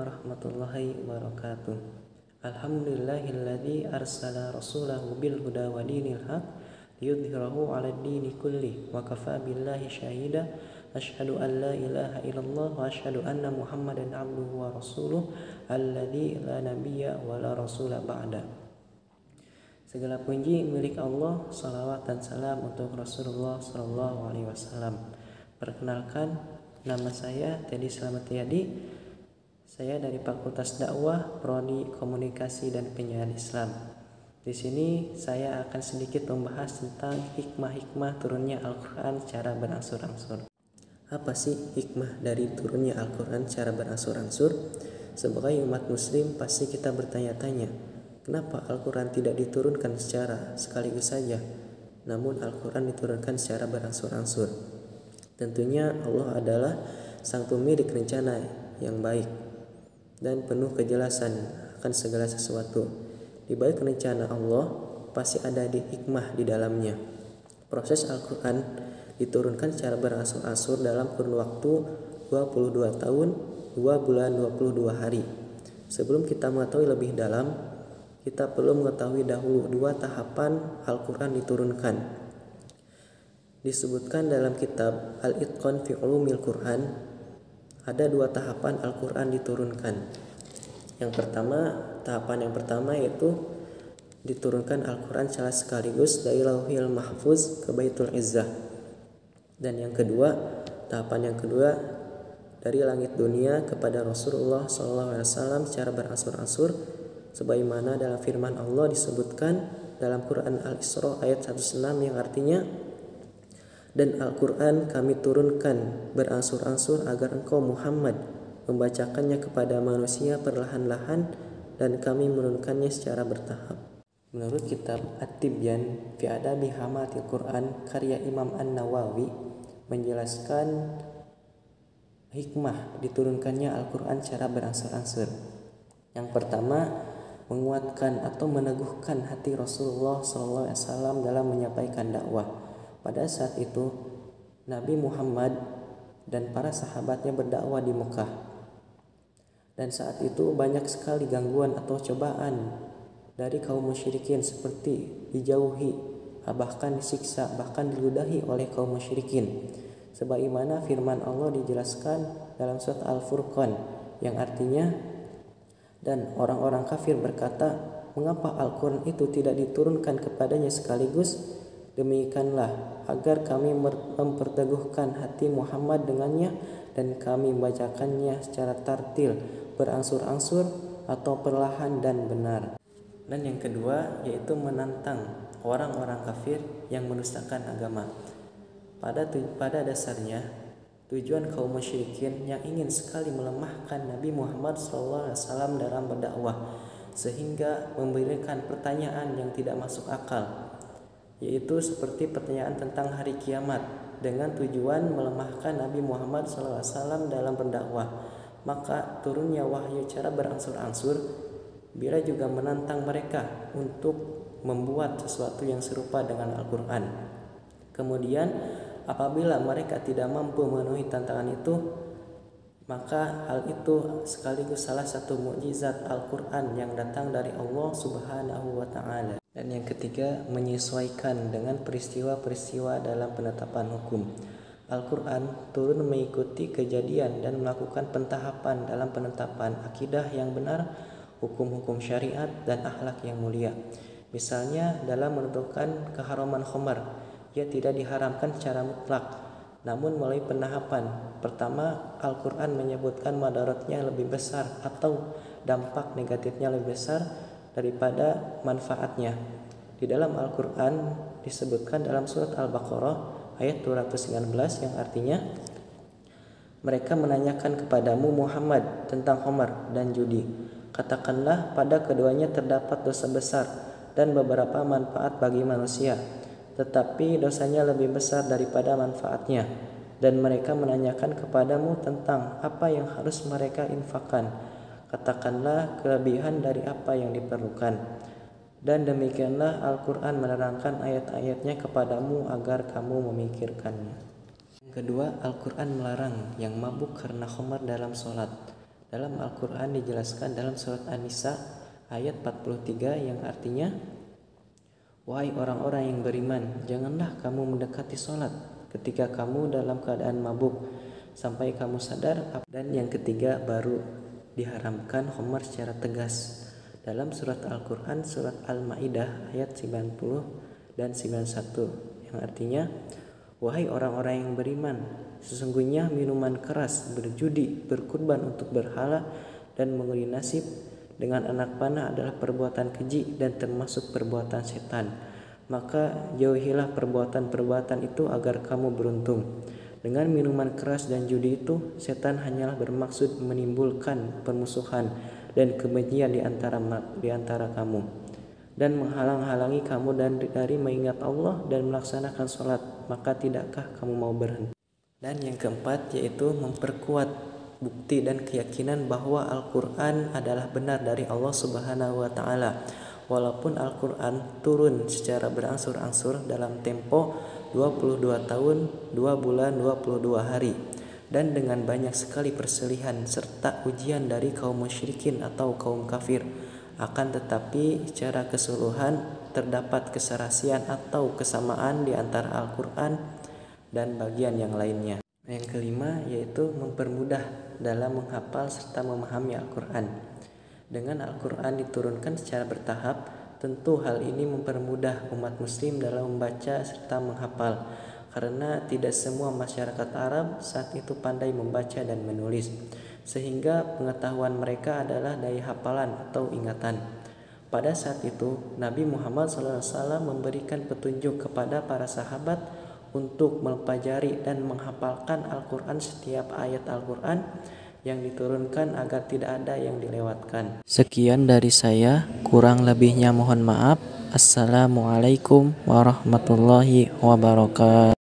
warahmatullahi wabarakatuh. Alhamdulillahilladzi arsala rasulahu bil huda wa dinil haq liyudhhirahu 'alad dini kulli wa kafa billahi syahida. Asyhadu an la ilaha illallah wa asyhadu anna Muhammadan abduhu wa rasuluh alladzi la nabiyya wa la rasula ba'da. Segala puji milik Allah, salawat dan salam untuk Rasulullah sallallahu alaihi wasallam. Perkenalkan, nama saya Teddy Slametyadi. Saya dari Fakultas Dakwah, Prodi Komunikasi dan Penyiaran Islam. Di sini saya akan sedikit membahas tentang hikmah-hikmah turunnya Al-Quran secara berangsur-angsur. Apa sih hikmah dari turunnya Al-Quran secara berangsur-angsur? Sebagai umat muslim pasti kita bertanya-tanya, kenapa Al-Quran tidak diturunkan secara sekaligus saja, namun Al-Quran diturunkan secara berangsur-angsur? Tentunya Allah adalah sang pemilik rencana yang baik dan penuh kejelasan akan segala sesuatu. Di balik rencana Allah pasti ada hikmah di dalamnya. Proses Al-Quran diturunkan secara berangsur-angsur dalam kurun waktu 22 tahun, 2 bulan 22 hari. Sebelum kita mengetahui lebih dalam, kita perlu mengetahui dahulu 2 tahapan Al-Quran diturunkan. Disebutkan dalam kitab Al-Itqan fi Ulumil Quran, ada 2 tahapan Al-Quran diturunkan. Tahapan yang pertama yaitu diturunkan Al-Quran secara sekaligus dari Lauhil Mahfuz ke Baitul Izzah. Dan tahapan yang kedua dari langit dunia kepada Rasulullah SAW secara berangsur-angsur, sebagaimana dalam firman Allah disebutkan dalam Quran Al-Isra ayat 106 yang artinya, dan Al-Quran kami turunkan berangsur-angsur agar engkau Muhammad membacakannya kepada manusia perlahan-lahan, dan kami menurunkannya secara bertahap. Menurut kitab At-Tibyan fi Adabi Hamatil Quran karya Imam An-Nawawi menjelaskan hikmah diturunkannya Al-Quran secara berangsur-angsur. Yang pertama, menguatkan atau meneguhkan hati Rasulullah SAW dalam menyampaikan dakwah. Pada saat itu Nabi Muhammad dan para sahabatnya berdakwah di Mekah, dan saat itu banyak sekali gangguan atau cobaan dari kaum musyrikin, seperti dijauhi, bahkan disiksa, bahkan diludahi oleh kaum musyrikin. Sebagaimana firman Allah dijelaskan dalam surat Al-Furqan yang artinya, dan orang-orang kafir berkata, mengapa Al-Quran itu tidak diturunkan kepadanya sekaligus? Demikianlah agar kami memperteguhkan hati Muhammad dengannya, dan kami membacakannya secara tartil, berangsur-angsur atau perlahan dan benar. Dan yang kedua yaitu menantang orang-orang kafir yang mendustakan agama. Pada dasarnya tujuan kaum musyrikin yang ingin sekali melemahkan Nabi Muhammad SAW dalam berdakwah, sehingga memberikan pertanyaan yang tidak masuk akal, yaitu seperti pertanyaan tentang hari kiamat, dengan tujuan melemahkan Nabi Muhammad SAW dalam berdakwah. Maka turunnya wahyu secara berangsur-angsur bila juga menantang mereka untuk membuat sesuatu yang serupa dengan Al-Quran. Kemudian apabila mereka tidak mampu memenuhi tantangan itu, maka hal itu sekaligus salah satu mukjizat Al-Quran yang datang dari Allah Subhanahu wa Ta'ala. Dan yang ketiga, menyesuaikan dengan peristiwa-peristiwa dalam penetapan hukum. Al-Quran turun mengikuti kejadian dan melakukan pentahapan dalam penetapan akidah yang benar, hukum-hukum syariat, dan akhlak yang mulia. Misalnya dalam menentukan keharaman khamar, ia tidak diharamkan secara mutlak, namun melalui pentahapan. Pertama, Al-Quran menyebutkan madaratnya lebih besar atau dampak negatifnya lebih besar daripada manfaatnya. Di dalam Al-Quran disebutkan dalam surat Al-Baqarah ayat 219 yang artinya, mereka menanyakan kepadamu Muhammad tentang khamar dan judi. Katakanlah, pada keduanya terdapat dosa besar dan beberapa manfaat bagi manusia, tetapi dosanya lebih besar daripada manfaatnya. Dan mereka menanyakan kepadamu tentang apa yang harus mereka infakkan. Katakanlah, kelebihan dari apa yang diperlukan. Dan demikianlah Al-Quran menerangkan ayat-ayatnya kepadamu agar kamu memikirkannya. Yang kedua, Al-Quran melarang yang mabuk karena khamar dalam sholat. Dalam Al-Quran dijelaskan dalam surat An-Nisa ayat 43 yang artinya, wahai orang-orang yang beriman, janganlah kamu mendekati sholat ketika kamu dalam keadaan mabuk sampai kamu sadar. Dan yang ketiga, baru diharamkan khamar secara tegas. Dalam surat Al-Quran surat Al-Ma'idah ayat 90 dan 91 yang artinya, wahai orang-orang yang beriman, sesungguhnya minuman keras, berjudi, berkurban untuk berhala, dan mengundi nasib dengan anak panah adalah perbuatan keji dan termasuk perbuatan setan. Maka jauhilah perbuatan-perbuatan itu agar kamu beruntung. Dengan minuman keras dan judi itu, setan hanyalah bermaksud menimbulkan permusuhan dan kebencian di antara kamu, dan menghalang-halangi kamu dari mengingat Allah dan melaksanakan sholat. Maka tidakkah kamu mau berhenti? Dan yang keempat yaitu memperkuat bukti dan keyakinan bahwa Al-Quran adalah benar dari Allah Subhanahu wa Ta'ala. Walaupun Al-Quran turun secara berangsur-angsur dalam tempo 22 tahun, 2 bulan, 22 hari, dan dengan banyak sekali perselihan serta ujian dari kaum musyrikin atau kaum kafir, akan tetapi secara keseluruhan terdapat keserasian atau kesamaan di antara Al-Quran dan bagian yang lainnya. Yang kelima yaitu mempermudah dalam menghafal serta memahami Al-Quran. Dengan Al-Quran diturunkan secara bertahap, tentu hal ini mempermudah umat muslim dalam membaca serta menghafal, karena tidak semua masyarakat Arab saat itu pandai membaca dan menulis, sehingga pengetahuan mereka adalah daya hafalan atau ingatan. Pada saat itu Nabi Muhammad SAW memberikan petunjuk kepada para sahabat untuk mempelajari dan menghafalkan Al-Quran, setiap ayat Al-Quran yang diturunkan, agar tidak ada yang dilewatkan. Sekian dari saya, kurang lebihnya mohon maaf. Assalamualaikum warahmatullahi wabarakatuh.